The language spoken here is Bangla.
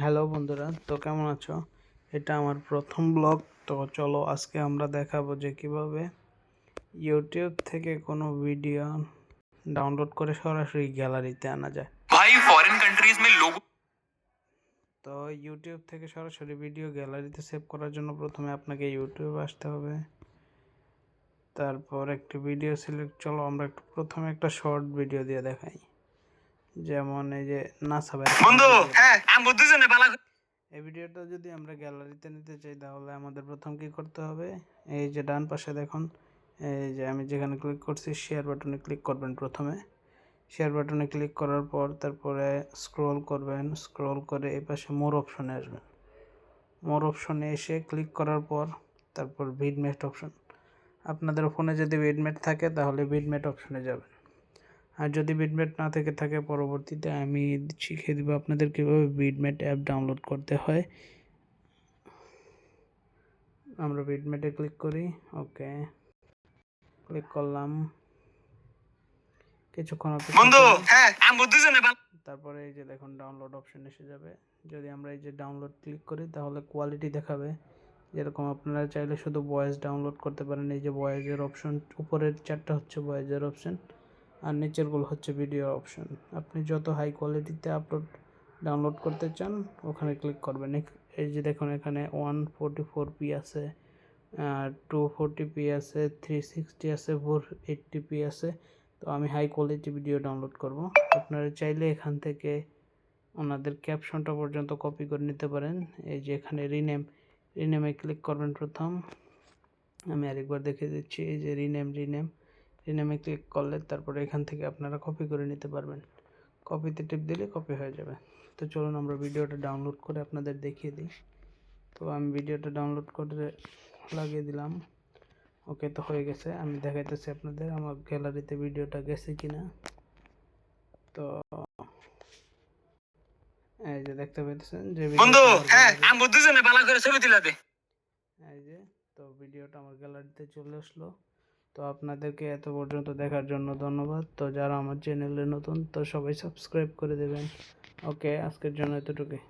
হ্যালো বন্ধুরা, তো কেমন আছো? এটা আমার প্রথম ব্লগ। তো চলো আজকে আমরা দেখাবো যে কিভাবে ইউটিউব থেকে কোনো ভিডিও ডাউনলোড করে সরাসরি গ্যালারিতে আনা যায়। भाई फॉरेन कंट्रीज में लोग তো ইউটিউব থেকে সরাসরি ভিডিও গ্যালারিতে সেভ করার জন্য প্রথমে আপনাকে ইউটিউবে আসতে হবে। তারপর একটি ভিডিও সিলেক্ট, চলো আমরা প্রথমে একটা শর্ট ভিডিও দিয়ে দেখাই। যেমন এই যে নাসা বন্ধু হ্যাঁ আমি বুঝতেছি বালা এই ভিডিওটা যদি আমরা গ্যালারিতে নিতে চাই তাহলে আমাদের প্রথম কি করতে হবে, এই যে ডান পাশে দেখুন, এই যে আমি যেখানে ক্লিক করছি শেয়ার বাটনে ক্লিক করবেন। প্রথমে শেয়ার বাটনে ক্লিক করার পর তারপরে স্ক্রল করবেন, স্ক্রল করে এই পাশে মোর অপশনে আসবেন। মোর অপশনে এসে ক্লিক করার পর তারপর ভিডমেট অপশন, আপনাদের ফোনে যদি ভিডমেট থাকে তাহলে ভিডমেট অপশনে যাবেন। আর যদি বিটমেট না থেকে থাকে পরবর্তীতে আমি শিখিয়ে দেবো আপনাদের কীভাবে বিটমেট অ্যাপ ডাউনলোড করতে হয়। আমরা বিটমেটে ক্লিক করি, ওকে ক্লিক করলাম, কিছুক্ষণ বন্ধু হ্যাঁ আমি বুঝতেছি তারপরে এই যে দেখুন ডাউনলোড অপশন এসে যাবে। যদি আমরা এই যে ডাউনলোড ক্লিক করি তাহলে কোয়ালিটি দেখাবে। যেরকম আপনারা চাইলে শুধু ভয়েস ডাউনলোড করতে পারেন, এই যে ভয়েসের অপশন, উপরের চারটা হচ্ছে ভয়েসের অপশন আর নিচেরগুলো হচ্ছে ভিডিও অপশন। আপনি যত হাই কোয়ালিটিতে ডাউনলোড করতে চান ওখানে ক্লিক করবেন। এই যে দেখুন এখানে 144p আছে, 240p আছে, 360 আছে, 480p আছে। তো আমি হাই কোয়ালিটি ভিডিও ডাউনলোড করব। আপনারা চাইলে এখান থেকে ওনাদের ক্যাপশনটা পর্যন্ত কপি করে নিতে পারেন। এই যে এখানে রিনেমে ক্লিক করবেন প্রথম, আমি আরেকবার দেখে দিচ্ছি। এই যে রিনেমে ক্লিক করলে তারপরে এখান থেকে আপনারা কপি করে নিতে পারবেন। কপিতে টিপ দিলে কপি হয়ে যাবে। তো চলুন আমরা ভিডিওটা ডাউনলোড করে আপনাদের দেখিয়ে দিই। তো আমি ভিডিওটা ডাউনলোড করে লাগিয়ে দিলাম, ওকে তো হয়ে গেছে। আমি দেখাইতেছি আপনাদের আমার গ্যালারিতে ভিডিওটা গেছে কিনা। তো এই যে দেখতে পাচ্ছেন যে বন্ধু হ্যাঁ আমি বুঝতেছি ভালো করে ছবি তুলে দে। এই যে তো ভিডিওটা আমার গ্যালারিতে চলে আসলো। তো আপনাদেরকে এত পর্যন্ত দেখার জন্য ধন্যবাদ। তো যারা আমার চ্যানেলে নতুন তো সবাই সাবস্ক্রাইব করে দেবেন। ওকে, আজকের জন্য এতটুকুই।